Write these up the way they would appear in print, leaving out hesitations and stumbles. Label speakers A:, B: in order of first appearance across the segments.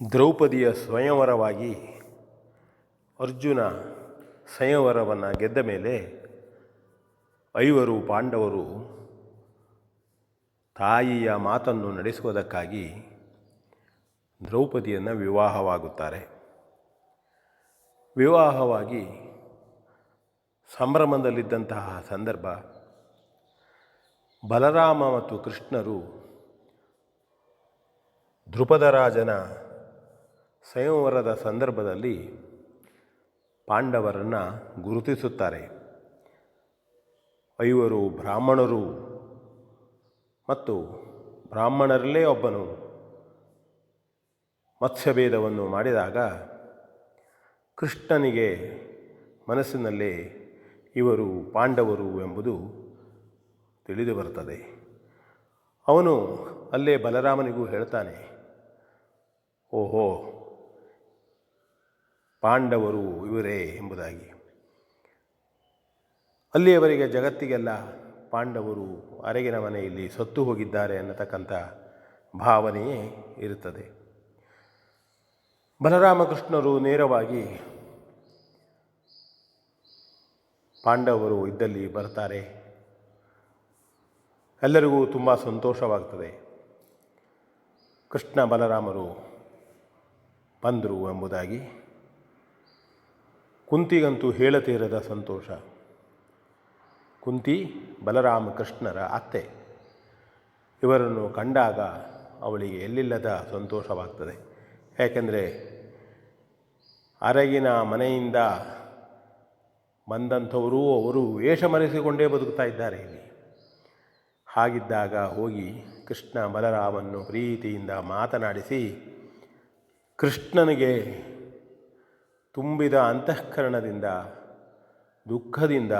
A: ದ್ರೌಪದಿಯ ಸ್ವಯಂವರವಾಗಿ ಅರ್ಜುನ ಸ್ವಯಂವರವನ್ನು ಗೆದ್ದ ಮೇಲೆ ಐವರು ಪಾಂಡವರು ತಾಯಿಯ ಮಾತನ್ನು ನಡೆಸುವುದಕ್ಕಾಗಿ ದ್ರೌಪದಿಯನ್ನು ವಿವಾಹವಾಗುತ್ತಾರೆ. ವಿವಾಹವಾಗಿ ಸಂಭ್ರಮದಲ್ಲಿದ್ದಂತಹ ಸಂದರ್ಭ, ಬಲರಾಮ ಮತ್ತು ಕೃಷ್ಣರು ದ್ರುಪದ ರಾಜನ ಸ್ವಯಂವರದ ಸಂದರ್ಭದಲ್ಲಿ ಪಾಂಡವರನ್ನು ಗುರುತಿಸುತ್ತಾರೆ. ಐವರು ಬ್ರಾಹ್ಮಣರು ಮತ್ತು ಬ್ರಾಹ್ಮಣರಲ್ಲೇ ಒಬ್ಬನು ಮತ್ಸ್ಯಭೇದವನ್ನು ಮಾಡಿದಾಗ ಕೃಷ್ಣನಿಗೆ ಮನಸ್ಸಿನಲ್ಲೇ ಇವರು ಪಾಂಡವರು ಎಂಬುದು ತಿಳಿದು ಬರ್ತದೆ. ಅವನು ಅಲ್ಲೇ ಬಲರಾಮನಿಗೂ ಹೇಳ್ತಾನೆ, ಓಹೋ, ಪಾಂಡವರು ಇವರೇ ಎಂಬುದಾಗಿ. ಅಲ್ಲಿಯವರೆಗೆ ಜಗತ್ತಿಗೆಲ್ಲ ಪಾಂಡವರು ಅರಗಿನ ಮನೆಯಲ್ಲಿ ಸತ್ತು ಹೋಗಿದ್ದಾರೆ ಅನ್ನತಕ್ಕಂಥ ಭಾವನೆಯೇ ಇರುತ್ತದೆ. ಬಲರಾಮಕೃಷ್ಣರು ನೇರವಾಗಿ ಪಾಂಡವರು ಇದ್ದಲ್ಲಿ ಬರ್ತಾರೆ. ಎಲ್ಲರಿಗೂ ತುಂಬ ಸಂತೋಷವಾಗ್ತದೆ. ಕೃಷ್ಣ ಬಲರಾಮರು ಬಂದರು ಎಂಬುದಾಗಿ. ಕುಂತಿಗಂತೂ ಹೇಳತೀರದ ಸಂತೋಷ. ಕುಂತಿ ಬಲರಾಮ ಕೃಷ್ಣರ ಅತ್ತೆ. ಇವರನ್ನು ಕಂಡಾಗ ಅವಳಿಗೆ ಎಲ್ಲಿಲ್ಲದ ಸಂತೋಷವಾಗ್ತದೆ. ಯಾಕೆಂದರೆ ಅರಗಿನ ಮನೆಯಿಂದ ಬಂದಂಥವರು ಅವರು ವೇಷ ಮರೆಸಿಕೊಂಡೇ ಬದುಕ್ತಾ ಇದ್ದಾರೆ ಇಲ್ಲಿ. ಹಾಗಿದ್ದಾಗ ಹೋಗಿ ಕೃಷ್ಣ ಬಲರಾಮನ್ನು ಪ್ರೀತಿಯಿಂದ ಮಾತನಾಡಿಸಿ ಕೃಷ್ಣನಿಗೆ ತುಂಬಿದ ಅಂತಃಕರಣದಿಂದ ದುಃಖದಿಂದ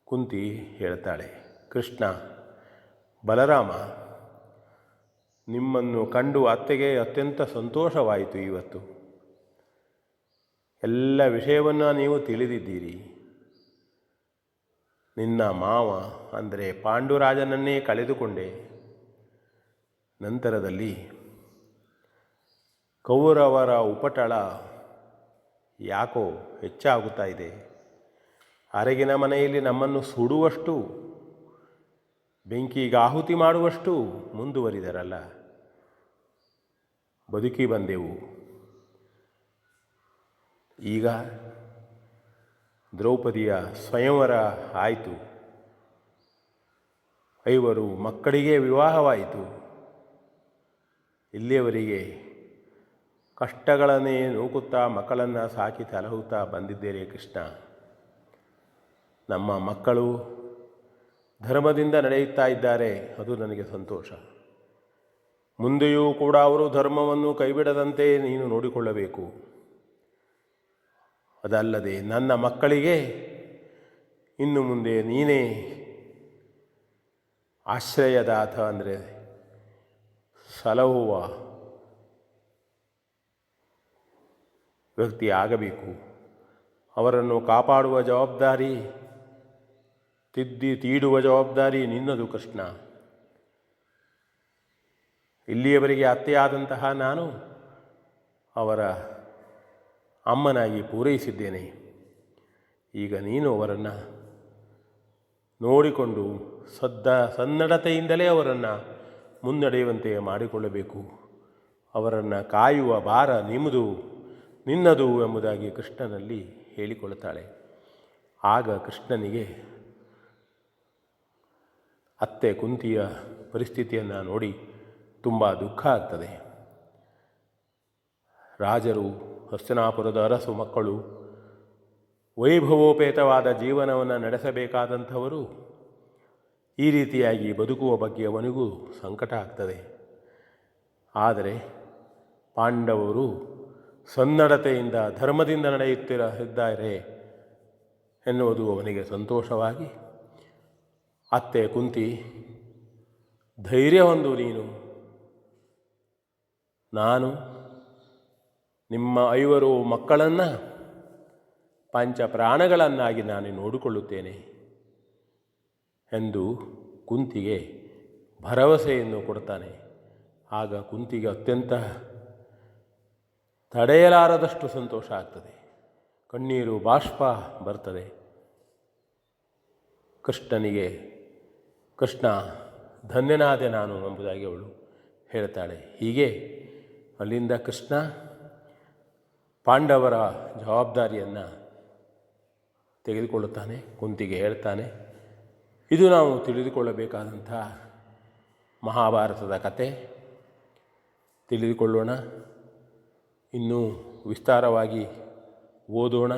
A: ಕುಂತಿ ಹೇಳ್ತಾಳೆ, ಕೃಷ್ಣ, ಬಲರಾಮ, ನಿಮ್ಮನ್ನು ಕಂಡು ಅತ್ತೆಗೆ ಅತ್ಯಂತ ಸಂತೋಷವಾಯಿತು. ಇವತ್ತು ಎಲ್ಲ ವಿಷಯವನ್ನು ನೀವು ತಿಳಿದಿದ್ದೀರಿ. ನಿನ್ನ ಮಾವ ಅಂದರೆ ಪಾಂಡುರಾಜನನ್ನೇ ಕಳೆದುಕೊಂಡೆ. ನಂತರದಲ್ಲಿ ಕೌರವರ ಉಪಟಳ ಯಾಕೋ ಹೆಚ್ಚಾಗುತ್ತಾ ಇದೆ. ಅರಗಿನ ಮನೆಯಲ್ಲಿ ನಮ್ಮನ್ನು ಸುಡುವಷ್ಟು, ಬೆಂಕಿಗೆ ಆಹುತಿ ಮಾಡುವಷ್ಟು ಮುಂದುವರಿದರಲ್ಲ. ಬದುಕಿ ಬಂದೆವು. ಈಗ ದ್ರೌಪದಿಯ ಸ್ವಯಂವರ ಆಯಿತು. ಐವರು ಮಕ್ಕಳಿಗೆ ವಿವಾಹವಾಯಿತು. ಇಲ್ಲಿಯವರೆಗೆ ಕಷ್ಟಗಳನ್ನೇ ನೂಕುತ್ತಾ ಮಕ್ಕಳನ್ನು ಸಾಕಿ ಸಲಹುತ್ತಾ ಬಂದಿದ್ದೇನೆ ಕೃಷ್ಣ. ನಮ್ಮ ಮಕ್ಕಳು ಧರ್ಮದಿಂದ ನಡೆಯುತ್ತಾ ಇದ್ದಾರೆ, ಅದು ನನಗೆ ಸಂತೋಷ. ಮುಂದೆಯೂ ಕೂಡ ಅವರು ಧರ್ಮವನ್ನು ಕೈಬಿಡದಂತೆ ನೀನು ನೋಡಿಕೊಳ್ಳಬೇಕು. ಅದಲ್ಲದೆ ನನ್ನ ಮಕ್ಕಳಿಗೆ ಇನ್ನು ಮುಂದೆ ನೀನೇ ಆಶ್ರಯದಾತ, ಅಂದರೆ ಸಲಹುವ ವ್ಯಕ್ತಿ ಆಗಬೇಕು. ಅವರನ್ನು ಕಾಪಾಡುವ ಜವಾಬ್ದಾರಿ, ತೀಡುವ ಜವಾಬ್ದಾರಿ ನಿನ್ನದು ಕೃಷ್ಣ. ಇಲ್ಲಿಯವರೆಗೆ ಅತ್ತೆಯಾದಂತಹ ನಾನು ಅವರ ಅಮ್ಮನಾಗಿ ಪೂರೈಸಿದ್ದೇನೆ. ಈಗ ನೀನು ಅವರನ್ನು ನೋಡಿಕೊಂಡು ಸನ್ನಡತೆಯಿಂದಲೇ ಅವರನ್ನು ಮುನ್ನಡೆಯುವಂತೆ ಮಾಡಿಕೊಳ್ಳಬೇಕು. ಅವರನ್ನು ಕಾಯುವ ಭಾರ ನಿನ್ನದು ಎಂಬುದಾಗಿ ಕೃಷ್ಣನಲ್ಲಿ ಹೇಳಿಕೊಳ್ಳುತ್ತಾಳೆ. ಆಗ ಕೃಷ್ಣನಿಗೆ ಅತ್ತೆ ಕುಂತಿಯ ಪರಿಸ್ಥಿತಿಯನ್ನು ನೋಡಿ ತುಂಬ ದುಃಖ ಆಗ್ತದೆ. ರಾಜರು, ಹಸ್ತಿನಾಪುರದ ಅರಸು ಮಕ್ಕಳು, ವೈಭವೋಪೇತವಾದ ಜೀವನವನ್ನು ನಡೆಸಬೇಕಾದಂಥವರು ಈ ರೀತಿಯಾಗಿ ಬದುಕುವ ಬಗ್ಗೆ ಅವನಿಗೂ ಸಂಕಟ ಆಗ್ತದೆ. ಆದರೆ ಪಾಂಡವರು ಸನ್ನಡತೆಯಿಂದ ಧರ್ಮದಿಂದ ನಡೆಯುತ್ತಿದ್ದಾರೆ ಎನ್ನುವುದು ಅವನಿಗೆ ಸಂತೋಷವಾಗಿ, ಅತ್ತೆ ಕುಂತಿ, ಧೈರ್ಯ ಹೊಂದು ನೀನು. ನಾನು ನಿಮ್ಮ ಐವರು ಮಕ್ಕಳನ್ನು ಪಂಚ ಪ್ರಾಣಗಳನ್ನಾಗಿ ನಾನು ನೋಡಿಕೊಳ್ಳುತ್ತೇನೆ ಎಂದು ಕುಂತಿಗೆ ಭರವಸೆಯನ್ನು ಕೊಡ್ತಾನೆ. ಆಗ ಕುಂತಿಗೆ ಅತ್ಯಂತ ತಡೆಯಲಾರದಷ್ಟು ಸಂತೋಷ ಆಗ್ತದೆ. ಕಣ್ಣೀರು ಬಾಷ್ಪ ಬರ್ತದೆ. ಕೃಷ್ಣನಿಗೆ ಕೃಷ್ಣ ಧನ್ಯನಾದೆ ನಾನು ಎಂಬುದಾಗಿ ಅವಳು ಹೇಳ್ತಾಳೆ. ಹೀಗೆ ಅಲ್ಲಿಂದ ಕೃಷ್ಣ ಪಾಂಡವರ ಜವಾಬ್ದಾರಿಯನ್ನು ತೆಗೆದುಕೊಳ್ಳುತ್ತಾನೆ. ಕುಂತಿಗೆ ಹೇಳ್ತಾನೆ. ಇದು ನಾವು ತಿಳಿದುಕೊಳ್ಳಬೇಕಾದಂಥ ಮಹಾಭಾರತದ ಕತೆ. ತಿಳಿದುಕೊಳ್ಳೋಣ, ಇನ್ನೂ ವಿಸ್ತಾರವಾಗಿ ಓದೋಣ.